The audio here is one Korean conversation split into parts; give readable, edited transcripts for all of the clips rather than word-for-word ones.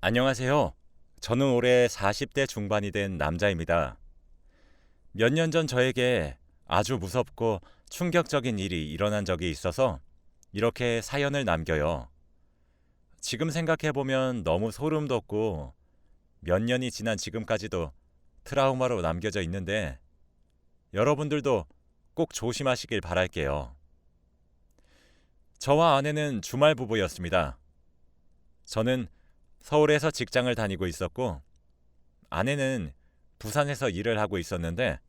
안녕하세요. 저는 올해 40대 중반이 된 남자입니다. 몇 년 전 저에게 아주 무섭고 충격적인 일이 일어난 적이 있어서 이렇게 사연을 남겨요. 지금 생각해보면 너무 소름 돋고 몇 년이 지난 지금까지도 트라우마로 남겨져 있는데 여러분들도 꼭 조심하시길 바랄게요. 저와 아내는 주말 부부였습니다. 저는 서울에서 직장을 다니고 있었고 아내는 부산에서 일을 하고 있었는데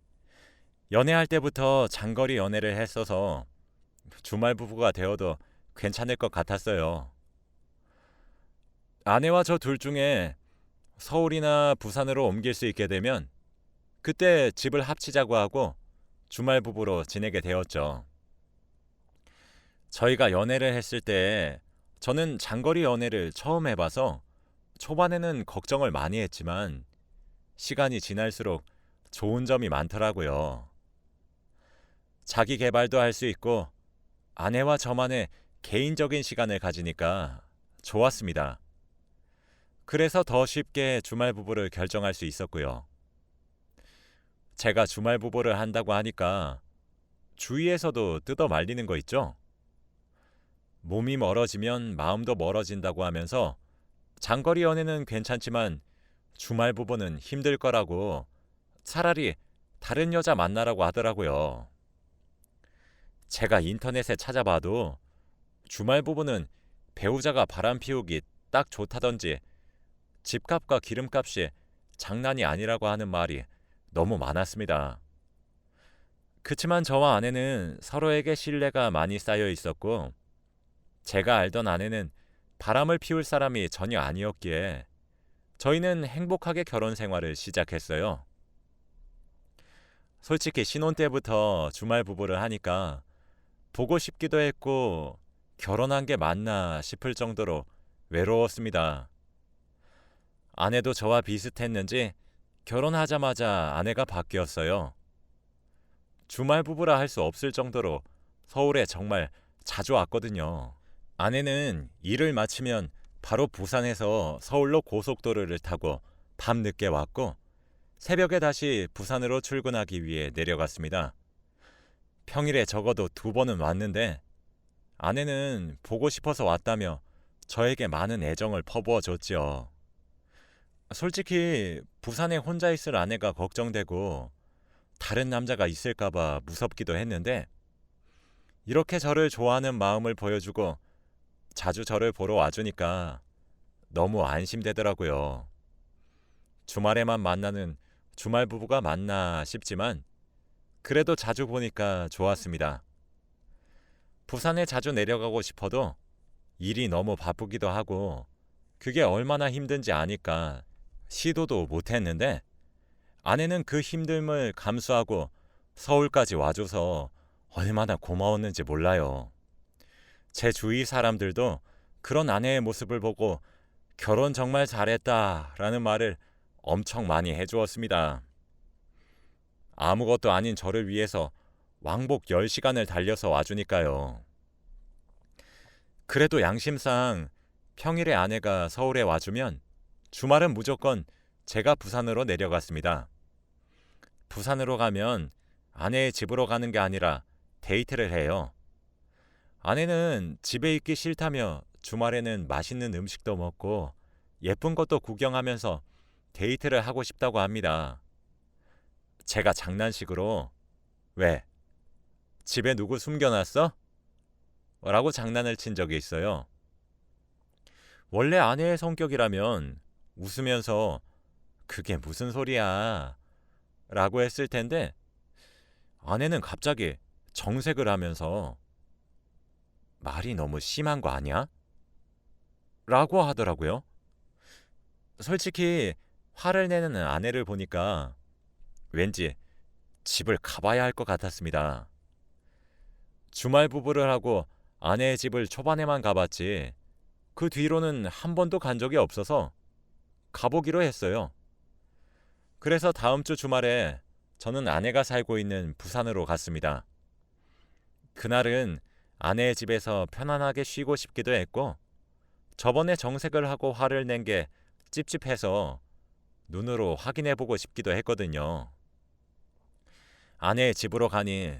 연애할 때부터 장거리 연애를 했어서 주말 부부가 되어도 괜찮을 것 같았어요. 아내와 저 둘 중에 서울이나 부산으로 옮길 수 있게 되면 그때 집을 합치자고 하고 주말 부부로 지내게 되었죠. 저희가 연애를 했을 때 저는 장거리 연애를 처음 해봐서 초반에는 걱정을 많이 했지만 시간이 지날수록 좋은 점이 많더라고요. 자기 개발도 할 수 있고 아내와 저만의 개인적인 시간을 가지니까 좋았습니다. 그래서 더 쉽게 주말 부부를 결정할 수 있었고요. 제가 주말 부부를 한다고 하니까 주위에서도 뜯어 말리는 거 있죠? 몸이 멀어지면 마음도 멀어진다고 하면서 장거리 연애는 괜찮지만 주말 부부는 힘들 거라고 차라리 다른 여자 만나라고 하더라고요. 제가 인터넷에 찾아봐도 주말 부부는 배우자가 바람 피우기 딱 좋다던지 집값과 기름값이 장난이 아니라고 하는 말이 너무 많았습니다. 그치만 저와 아내는 서로에게 신뢰가 많이 쌓여 있었고 제가 알던 아내는 바람을 피울 사람이 전혀 아니었기에 저희는 행복하게 결혼 생활을 시작했어요. 솔직히 신혼 때부터 주말 부부를 하니까 보고 싶기도 했고 결혼한 게 맞나 싶을 정도로 외로웠습니다. 아내도 저와 비슷했는지 결혼하자마자 아내가 바뀌었어요. 주말 부부라 할 수 없을 정도로 서울에 정말 자주 왔거든요. 아내는 일을 마치면 바로 부산에서 서울로 고속도로를 타고 밤늦게 왔고 새벽에 다시 부산으로 출근하기 위해 내려갔습니다. 평일에 적어도 2번은 왔는데 아내는 보고 싶어서 왔다며 저에게 많은 애정을 퍼부어 줬지요. 솔직히 부산에 혼자 있을 아내가 걱정되고 다른 남자가 있을까봐 무섭기도 했는데 이렇게 저를 좋아하는 마음을 보여주고 자주 저를 보러 와주니까 너무 안심되더라고요. 주말에만 만나는 주말 부부가 맞나 싶지만 그래도 자주 보니까 좋았습니다. 부산에 자주 내려가고 싶어도 일이 너무 바쁘기도 하고 그게 얼마나 힘든지 아니까 시도도 못했는데 아내는 그 힘듦을 감수하고 서울까지 와줘서 얼마나 고마웠는지 몰라요. 제 주위 사람들도 그런 아내의 모습을 보고 결혼 정말 잘했다라는 말을 엄청 많이 해주었습니다. 아무것도 아닌 저를 위해서 왕복 10시간을 달려서 와주니까요. 그래도 양심상 평일에 아내가 서울에 와주면 주말은 무조건 제가 부산으로 내려갔습니다. 부산으로 가면 아내의 집으로 가는 게 아니라 데이트를 해요. 아내는 집에 있기 싫다며 주말에는 맛있는 음식도 먹고 예쁜 것도 구경하면서 데이트를 하고 싶다고 합니다. 제가 장난식으로 왜? 집에 누구 숨겨놨어? 라고 장난을 친 적이 있어요. 원래 아내의 성격이라면 웃으면서 그게 무슨 소리야 라고 했을 텐데 아내는 갑자기 정색을 하면서 말이 너무 심한 거 아니야? 라고 하더라고요. 솔직히 화를 내는 아내를 보니까 왠지 집을 가봐야 할 것 같았습니다. 주말 부부를 하고 아내의 집을 초반에만 가봤지 그 뒤로는 한 번도 간 적이 없어서 가보기로 했어요. 그래서 다음 주 주말에 저는 아내가 살고 있는 부산으로 갔습니다. 그날은 아내의 집에서 편안하게 쉬고 싶기도 했고 저번에 정색을 하고 화를 낸 게 찝찝해서 눈으로 확인해보고 싶기도 했거든요. 아내의 집으로 가니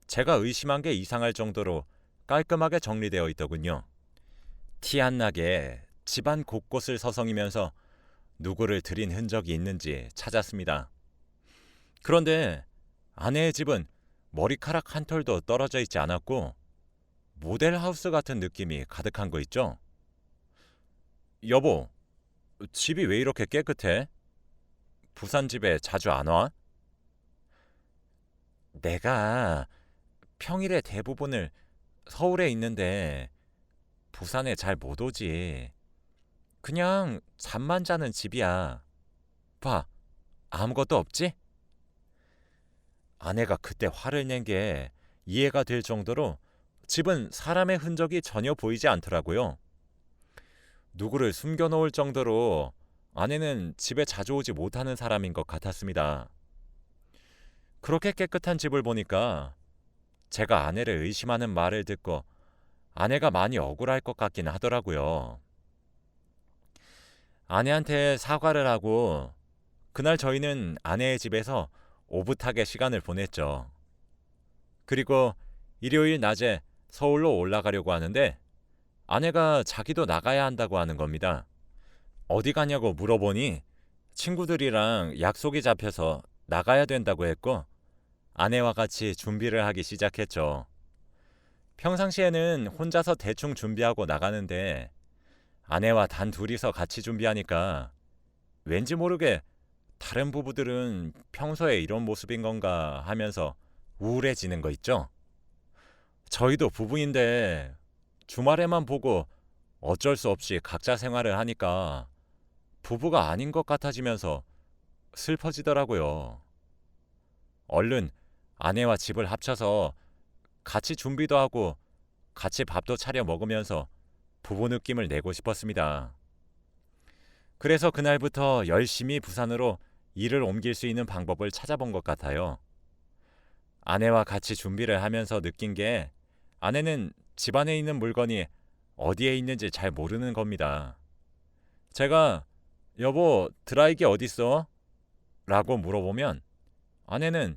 제가 의심한 게 이상할 정도로 깔끔하게 정리되어 있더군요. 티 안 나게 집안 곳곳을 서성이면서 누구를 들인 흔적이 있는지 찾았습니다. 그런데 아내의 집은 머리카락 한 톨도 떨어져 있지 않았고 모델하우스 같은 느낌이 가득한 거 있죠? 여보, 집이 왜 이렇게 깨끗해? 부산 집에 자주 안 와? 내가 평일에 대부분을 서울에 있는데 부산에 잘 못 오지. 그냥 잠만 자는 집이야. 봐, 아무것도 없지? 아내가 그때 화를 낸 게 이해가 될 정도로 집은 사람의 흔적이 전혀 보이지 않더라고요. 누구를 숨겨놓을 정도로 아내는 집에 자주 오지 못하는 사람인 것 같았습니다. 그렇게 깨끗한 집을 보니까 제가 아내를 의심하는 말을 듣고 아내가 많이 억울할 것 같긴 하더라고요. 아내한테 사과를 하고 그날 저희는 아내의 집에서 오붓하게 시간을 보냈죠. 그리고 일요일 낮에 서울로 올라가려고 하는데 아내가 자기도 나가야 한다고 하는 겁니다. 어디 가냐고 물어보니 친구들이랑 약속이 잡혀서 나가야 된다고 했고 아내와 같이 준비를 하기 시작했죠. 평상시에는 혼자서 대충 준비하고 나가는데 아내와 단 둘이서 같이 준비하니까 왠지 모르게 다른 부부들은 평소에 이런 모습인 건가 하면서 우울해지는 거 있죠? 저희도 부부인데 주말에만 보고 어쩔 수 없이 각자 생활을 하니까 부부가 아닌 것 같아지면서 슬퍼지더라고요. 얼른 아내와 집을 합쳐서 같이 준비도 하고 같이 밥도 차려 먹으면서 부부 느낌을 내고 싶었습니다. 그래서 그날부터 열심히 부산으로 일을 옮길 수 있는 방법을 찾아본 것 같아요. 아내와 같이 준비를 하면서 느낀 게 아내는 집안에 있는 물건이 어디에 있는지 잘 모르는 겁니다. 제가 여보 드라이기 어딨어? 라고 물어보면 아내는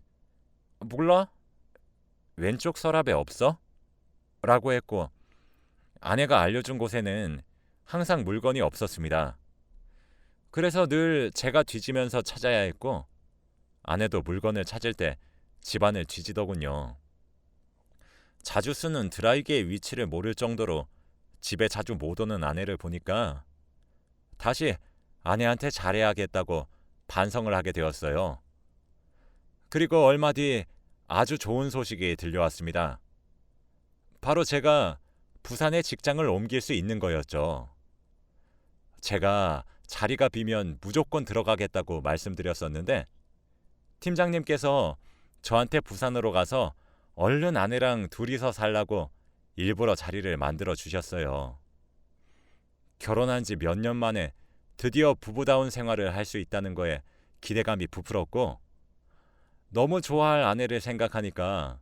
몰라? 왼쪽 서랍에 없어? 라고 했고 아내가 알려준 곳에는 항상 물건이 없었습니다. 그래서 늘 제가 뒤지면서 찾아야 했고 아내도 물건을 찾을 때 집안을 뒤지더군요. 자주 쓰는 드라이기의 위치를 모를 정도로 집에 자주 못 오는 아내를 보니까 다시 아내한테 잘해야겠다고 반성을 하게 되었어요. 그리고 얼마 뒤 아주 좋은 소식이 들려왔습니다. 바로 제가 부산에 직장을 옮길 수 있는 거였죠. 제가 자리가 비면 무조건 들어가겠다고 말씀드렸었는데 팀장님께서 저한테 부산으로 가서 얼른 아내랑 둘이서 살라고 일부러 자리를 만들어 주셨어요. 결혼한 지 몇 년 만에 드디어 부부다운 생활을 할 수 있다는 거에 기대감이 부풀었고 너무 좋아할 아내를 생각하니까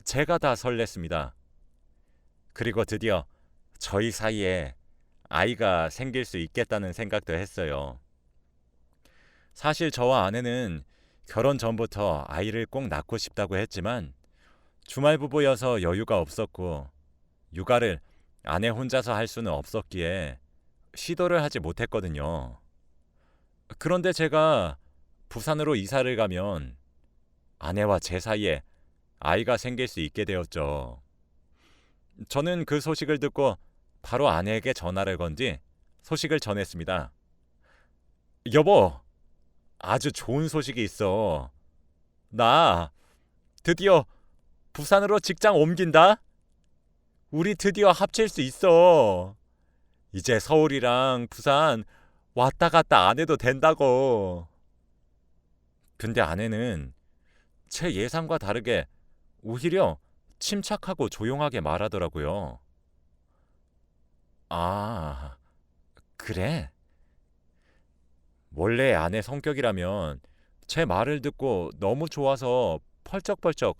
제가 다 설렜습니다. 그리고 드디어 저희 사이에 아이가 생길 수 있겠다는 생각도 했어요. 사실 저와 아내는 결혼 전부터 아이를 꼭 낳고 싶다고 했지만 주말 부부여서 여유가 없었고 육아를 아내 혼자서 할 수는 없었기에 시도를 하지 못했거든요. 그런데 제가 부산으로 이사를 가면 아내와 제 사이에 아이가 생길 수 있게 되었죠. 저는 그 소식을 듣고 바로 아내에게 전화를 건 뒤 소식을 전했습니다. 여보, 아주 좋은 소식이 있어. 나 드디어 부산으로 직장 옮긴다? 우리 드디어 합칠 수 있어. 이제 서울이랑 부산 왔다 갔다 안 해도 된다고. 근데 아내는 제 예상과 다르게 오히려 침착하고 조용하게 말하더라고요. 아, 그래? 원래 아내 성격이라면 제 말을 듣고 너무 좋아서 펄쩍펄쩍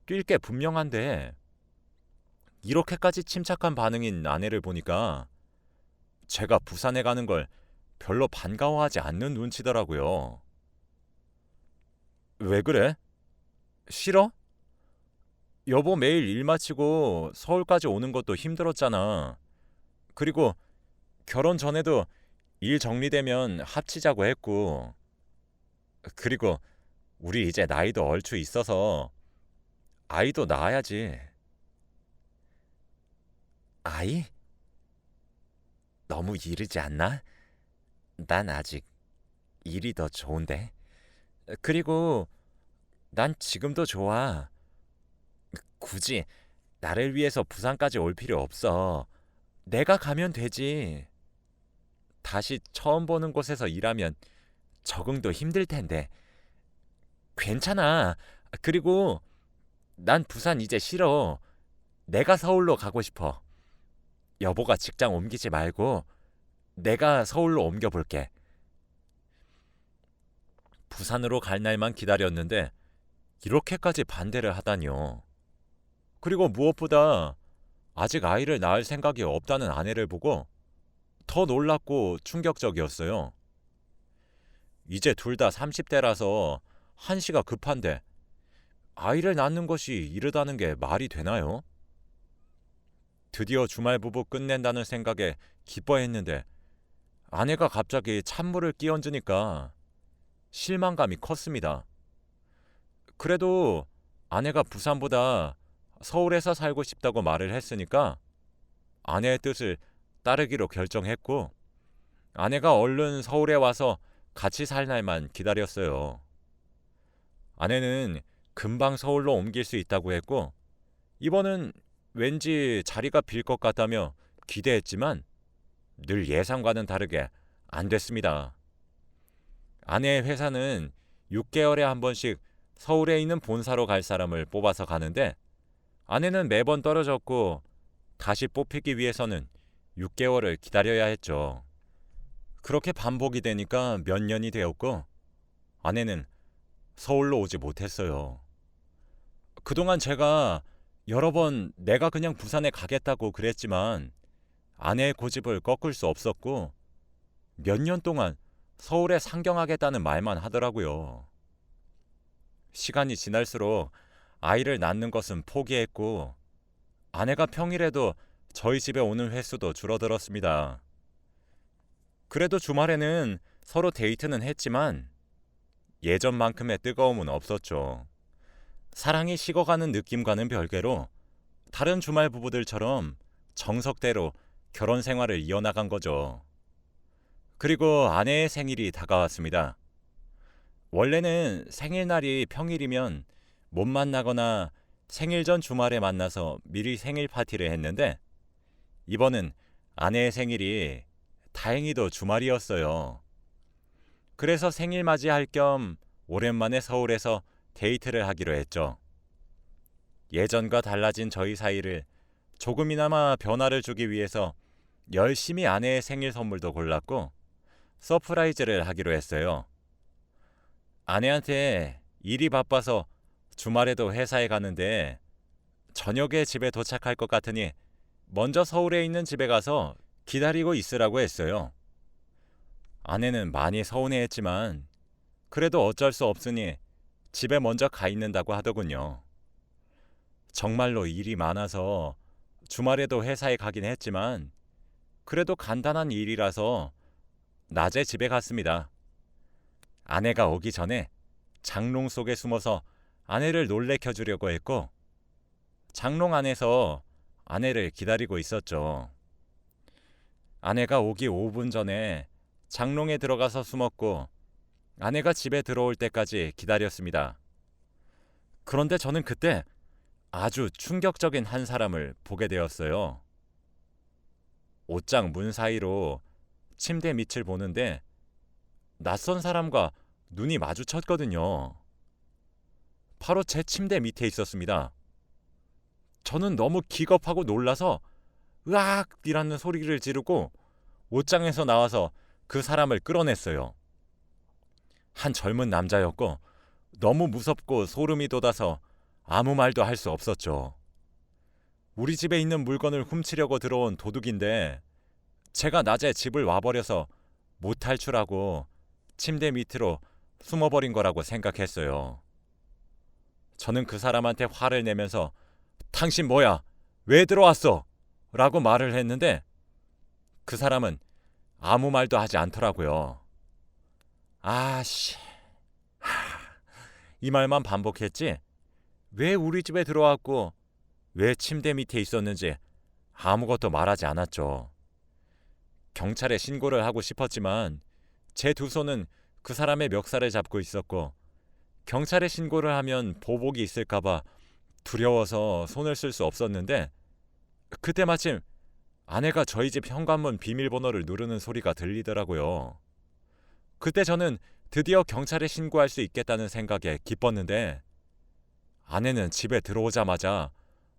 뛸 게 분명한데 이렇게까지 침착한 반응인 아내를 보니까 제가 부산에 가는 걸 별로 반가워하지 않는 눈치더라고요. 왜 그래? 싫어? 여보 매일 일 마치고 서울까지 오는 것도 힘들었잖아. 그리고 결혼 전에도 일 정리되면 합치자고 했고, 그리고 우리 이제 나이도 얼추 있어서 아이도 낳아야지. 아이? 너무 이르지 않나? 난 아직 일이 더 좋은데. 그리고 난 지금도 좋아. 굳이 나를 위해서 부산까지 올 필요 없어. 내가 가면 되지. 다시 처음 보는 곳에서 일하면 적응도 힘들 텐데. 괜찮아. 그리고 난 부산 이제 싫어. 내가 서울로 가고 싶어. 여보가 직장 옮기지 말고 내가 서울로 옮겨볼게. 부산으로 갈 날만 기다렸는데 이렇게까지 반대를 하다니요. 그리고 무엇보다 아직 아이를 낳을 생각이 없다는 아내를 보고 더 놀랍고 충격적이었어요. 이제 둘 다 30대라서 한시가 급한데 아이를 낳는 것이 이르다는 게 말이 되나요? 드디어 주말 부부 끝낸다는 생각에 기뻐했는데 아내가 갑자기 찬물을 끼얹으니까 실망감이 컸습니다. 그래도 아내가 부산보다 서울에서 살고 싶다고 말을 했으니까 아내의 뜻을 따르기로 결정했고 아내가 얼른 서울에 와서 같이 살 날만 기다렸어요. 아내는 금방 서울로 옮길 수 있다고 했고 이번은 왠지 자리가 빌 것 같다며 기대했지만 늘 예상과는 다르게 안 됐습니다. 아내의 회사는 6개월에 한 번씩 서울에 있는 본사로 갈 사람을 뽑아서 가는데 아내는 매번 떨어졌고 다시 뽑히기 위해서는 6개월을 기다려야 했죠. 그렇게 반복이 되니까 몇 년이 되었고 아내는 서울로 오지 못했어요. 그동안 제가 여러 번 내가 그냥 부산에 가겠다고 그랬지만 아내의 고집을 꺾을 수 없었고 몇 년 동안 서울에 상경하겠다는 말만 하더라고요. 시간이 지날수록 아이를 낳는 것은 포기했고 아내가 평일에도 저희 집에 오는 횟수도 줄어들었습니다. 그래도 주말에는 서로 데이트는 했지만 예전만큼의 뜨거움은 없었죠. 사랑이 식어가는 느낌과는 별개로 다른 주말 부부들처럼 정석대로 결혼 생활을 이어나간 거죠. 그리고 아내의 생일이 다가왔습니다. 원래는 생일날이 평일이면 못 만나거나 생일 전 주말에 만나서 미리 생일 파티를 했는데 이번은 아내의 생일이 다행히도 주말이었어요. 그래서 생일 맞이할 겸 오랜만에 서울에서 데이트를 하기로 했죠. 예전과 달라진 저희 사이를 조금이나마 변화를 주기 위해서 열심히 아내의 생일 선물도 골랐고 서프라이즈를 하기로 했어요. 아내한테 일이 바빠서 주말에도 회사에 가는데 저녁에 집에 도착할 것 같으니 먼저 서울에 있는 집에 가서 기다리고 있으라고 했어요. 아내는 많이 서운해했지만 그래도 어쩔 수 없으니 집에 먼저 가 있는다고 하더군요. 정말로 일이 많아서 주말에도 회사에 가긴 했지만 그래도 간단한 일이라서 낮에 집에 갔습니다. 아내가 오기 전에 장롱 속에 숨어서 아내를 놀래켜 주려고 했고 장롱 안에서 아내를 기다리고 있었죠. 아내가 오기 5분 전에 장롱에 들어가서 숨었고 아내가 집에 들어올 때까지 기다렸습니다. 그런데 저는 그때 아주 충격적인 한 사람을 보게 되었어요. 옷장 문 사이로 침대 밑을 보는데 낯선 사람과 눈이 마주쳤거든요. 바로 제 침대 밑에 있었습니다. 저는 너무 기겁하고 놀라서 으악이라는 소리를 지르고 옷장에서 나와서 그 사람을 끌어냈어요. 한 젊은 남자였고 너무 무섭고 소름이 돋아서 아무 말도 할 수 없었죠. 우리 집에 있는 물건을 훔치려고 들어온 도둑인데 제가 낮에 집을 와버려서 못 탈출하고 침대 밑으로 숨어버린 거라고 생각했어요. 저는 그 사람한테 화를 내면서 당신 뭐야? 왜 들어왔어? 라고 말을 했는데 그 사람은 아무 말도 하지 않더라고요. 아씨, 이 말만 반복했지 왜 우리 집에 들어왔고 왜 침대 밑에 있었는지 아무것도 말하지 않았죠. 경찰에 신고를 하고 싶었지만 제 두 손은 그 사람의 멱살을 잡고 있었고 경찰에 신고를 하면 보복이 있을까봐 두려워서 손을 쓸 수 없었는데 그때 마침 아내가 저희 집 현관문 비밀번호를 누르는 소리가 들리더라고요. 그때 저는 드디어 경찰에 신고할 수 있겠다는 생각에 기뻤는데 아내는 집에 들어오자마자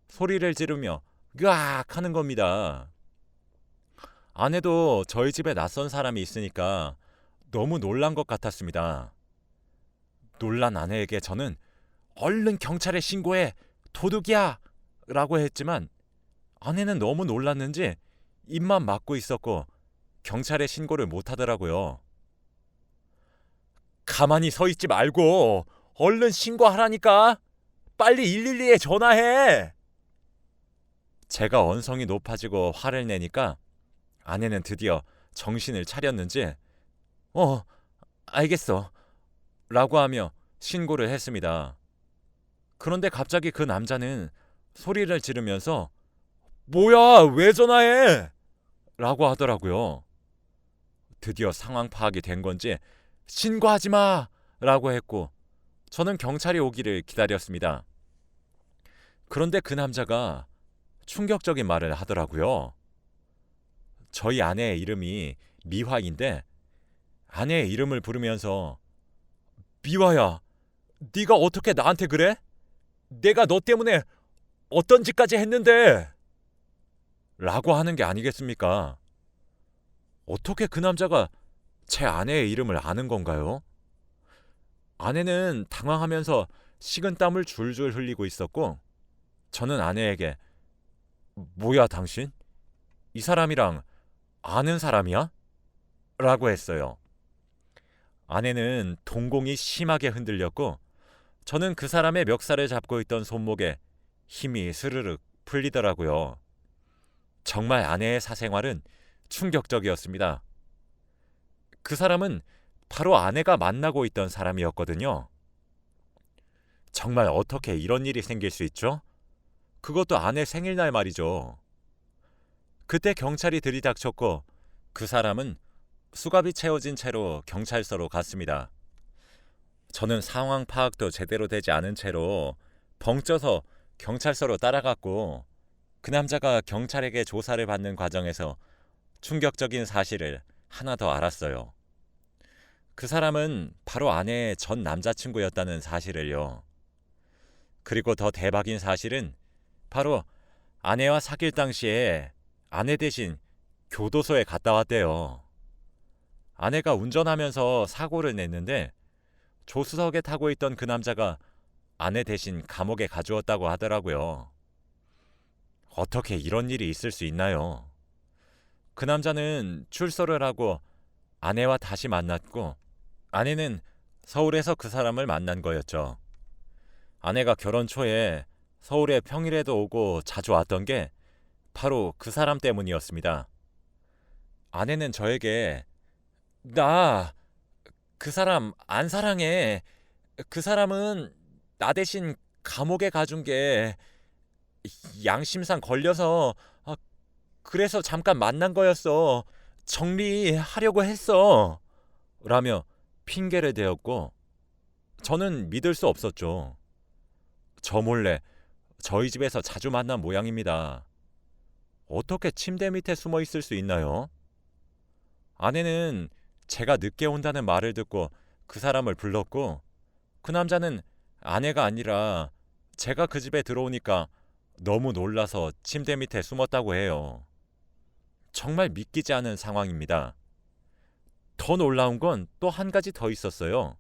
소리를 지르며 으악 하는 겁니다. 아내도 저희 집에 낯선 사람이 있으니까 너무 놀란 것 같았습니다. 놀란 아내에게 저는 얼른 경찰에 신고해 도둑이야 라고 했지만 아내는 너무 놀랐는지 입만 막고 있었고 경찰에 신고를 못하더라고요. 가만히 서 있지 말고 얼른 신고하라니까. 빨리 112에 전화해. 제가 언성이 높아지고 화를 내니까 아내는 드디어 정신을 차렸는지 알겠어 라고 하며 신고를 했습니다. 그런데 갑자기 그 남자는 소리를 지르면서 뭐야 왜 전화해? 라고 하더라고요. 드디어 상황 파악이 된 건지 신고하지 마! 라고 했고 저는 경찰이 오기를 기다렸습니다. 그런데 그 남자가 충격적인 말을 하더라고요. 저희 아내의 이름이 미화인데 아내의 이름을 부르면서 미화야, 네가 어떻게 나한테 그래? 내가 너 때문에 어떤 짓까지 했는데? 라고 하는 게 아니겠습니까? 어떻게 그 남자가 제 아내의 이름을 아는 건가요? 아내는 당황하면서 식은땀을 줄줄 흘리고 있었고 저는 아내에게 뭐야 당신? 이 사람이랑 아는 사람이야? 라고 했어요. 아내는 동공이 심하게 흔들렸고 저는 그 사람의 멱살을 잡고 있던 손목에 힘이 스르륵 풀리더라고요. 정말 아내의 사생활은 충격적이었습니다. 그 사람은 바로 아내가 만나고 있던 사람이었거든요. 정말 어떻게 이런 일이 생길 수 있죠? 그것도 아내 생일날 말이죠. 그때 경찰이 들이닥쳤고 그 사람은 수갑이 채워진 채로 경찰서로 갔습니다. 저는 상황 파악도 제대로 되지 않은 채로 벙쪄서 경찰서로 따라갔고 그 남자가 경찰에게 조사를 받는 과정에서 충격적인 사실을 하나 더 알았어요. 그 사람은 바로 아내의 전 남자친구였다는 사실을요. 그리고 더 대박인 사실은 바로 아내와 사귈 당시에 아내 대신 교도소에 갔다 왔대요. 아내가 운전하면서 사고를 냈는데 조수석에 타고 있던 그 남자가 아내 대신 감옥에 가주었다고 하더라고요. 어떻게 이런 일이 있을 수 있나요? 그 남자는 출소를 하고 아내와 다시 만났고 아내는 서울에서 그 사람을 만난 거였죠. 아내가 결혼 초에 서울에 평일에도 오고 자주 왔던 게 바로 그 사람 때문이었습니다. 아내는 저에게 나 그 사람 안 사랑해. 그 사람은 나 대신 감옥에 가준 게 양심상 걸려서 그래서 잠깐 만난 거였어. 정리하려고 했어. 라며 핑계를 대었고 저는 믿을 수 없었죠. 저 몰래 저희 집에서 자주 만난 모양입니다. 어떻게 침대 밑에 숨어 있을 수 있나요? 아내는 제가 늦게 온다는 말을 듣고 그 사람을 불렀고 그 남자는 아내가 아니라 제가 그 집에 들어오니까 너무 놀라서 침대 밑에 숨었다고 해요. 정말 믿기지 않은 상황입니다. 더 놀라운 건 또 한 가지 더 있었어요.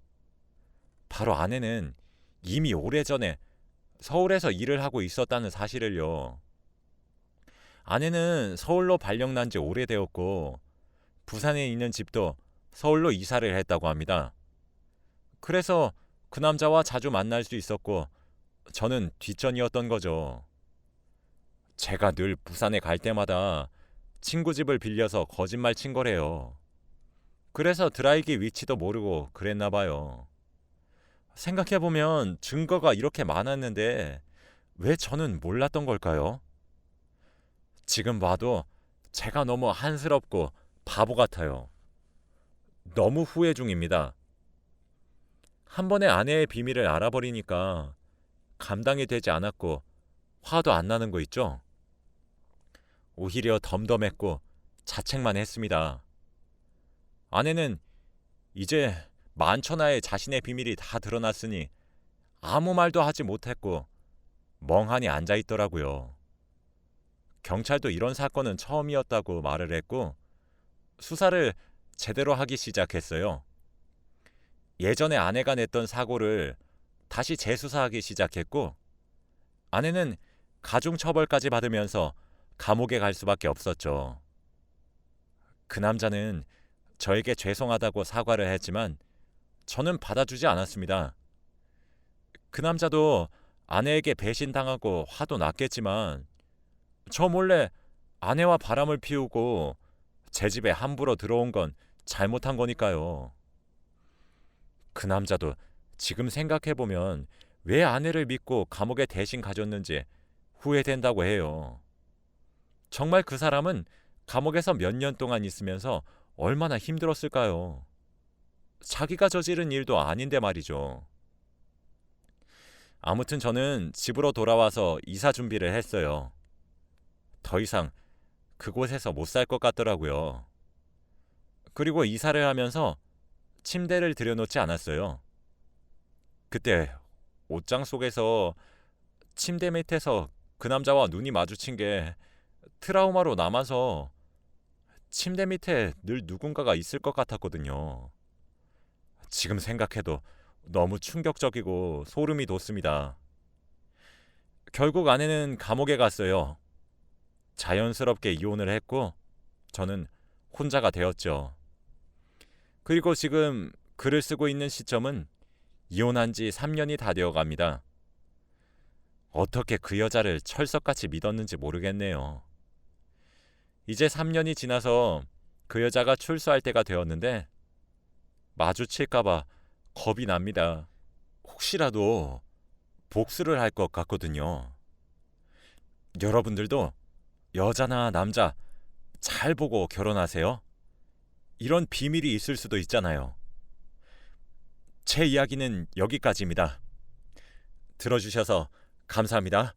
바로 아내는 이미 오래전에 서울에서 일을 하고 있었다는 사실을요. 아내는 서울로 발령 난 지 오래되었고 부산에 있는 집도 서울로 이사를 했다고 합니다. 그래서 그 남자와 자주 만날 수 있었고 저는 뒷전이었던 거죠. 제가 늘 부산에 갈 때마다 친구 집을 빌려서 거짓말 친 거래요. 그래서 드라이기 위치도 모르고 그랬나 봐요. 생각해보면 증거가 이렇게 많았는데 왜 저는 몰랐던 걸까요? 지금 봐도 제가 너무 한스럽고 바보 같아요. 너무 후회 중입니다. 한 번에 아내의 비밀을 알아버리니까 감당이 되지 않았고 화도 안 나는 거 있죠? 오히려 덤덤했고 자책만 했습니다. 아내는 이제 만천하에 자신의 비밀이 다 드러났으니 아무 말도 하지 못했고 멍하니 앉아 있더라고요. 경찰도 이런 사건은 처음이었다고 말을 했고 수사를 제대로 하기 시작했어요. 예전에 아내가 냈던 사고를 다시 재수사하기 시작했고 아내는 가중처벌까지 받으면서 감옥에 갈 수밖에 없었죠. 그 남자는 저에게 죄송하다고 사과를 했지만 저는 받아주지 않았습니다. 그 남자도 아내에게 배신당하고 화도 났겠지만 저 몰래 아내와 바람을 피우고 제 집에 함부로 들어온 건 잘못한 거니까요. 그 남자도 지금 생각해보면 왜 아내를 믿고 감옥에 대신 가졌는지 후회된다고 해요. 정말 그 사람은 감옥에서 몇 년 동안 있으면서 얼마나 힘들었을까요? 자기가 저지른 일도 아닌데 말이죠. 아무튼 저는 집으로 돌아와서 이사 준비를 했어요. 더 이상 그곳에서 못 살 것 같더라고요. 그리고 이사를 하면서 침대를 들여놓지 않았어요. 그때 옷장 속에서 침대 밑에서 그 남자와 눈이 마주친 게 트라우마로 남아서 침대 밑에 늘 누군가가 있을 것 같았거든요. 지금 생각해도 너무 충격적이고 소름이 돋습니다. 결국 아내는 감옥에 갔어요. 자연스럽게 이혼을 했고 저는 혼자가 되었죠. 그리고 지금 글을 쓰고 있는 시점은 이혼한 지 3년이 다 되어 갑니다. 어떻게 그 여자를 철석같이 믿었는지 모르겠네요. 이제 3년이 지나서 그 여자가 출소할 때가 되었는데 마주칠까봐 겁이 납니다. 혹시라도 복수를 할 것 같거든요. 여러분들도 여자나 남자 잘 보고 결혼하세요. 이런 비밀이 있을 수도 있잖아요. 제 이야기는 여기까지입니다. 들어주셔서 감사합니다.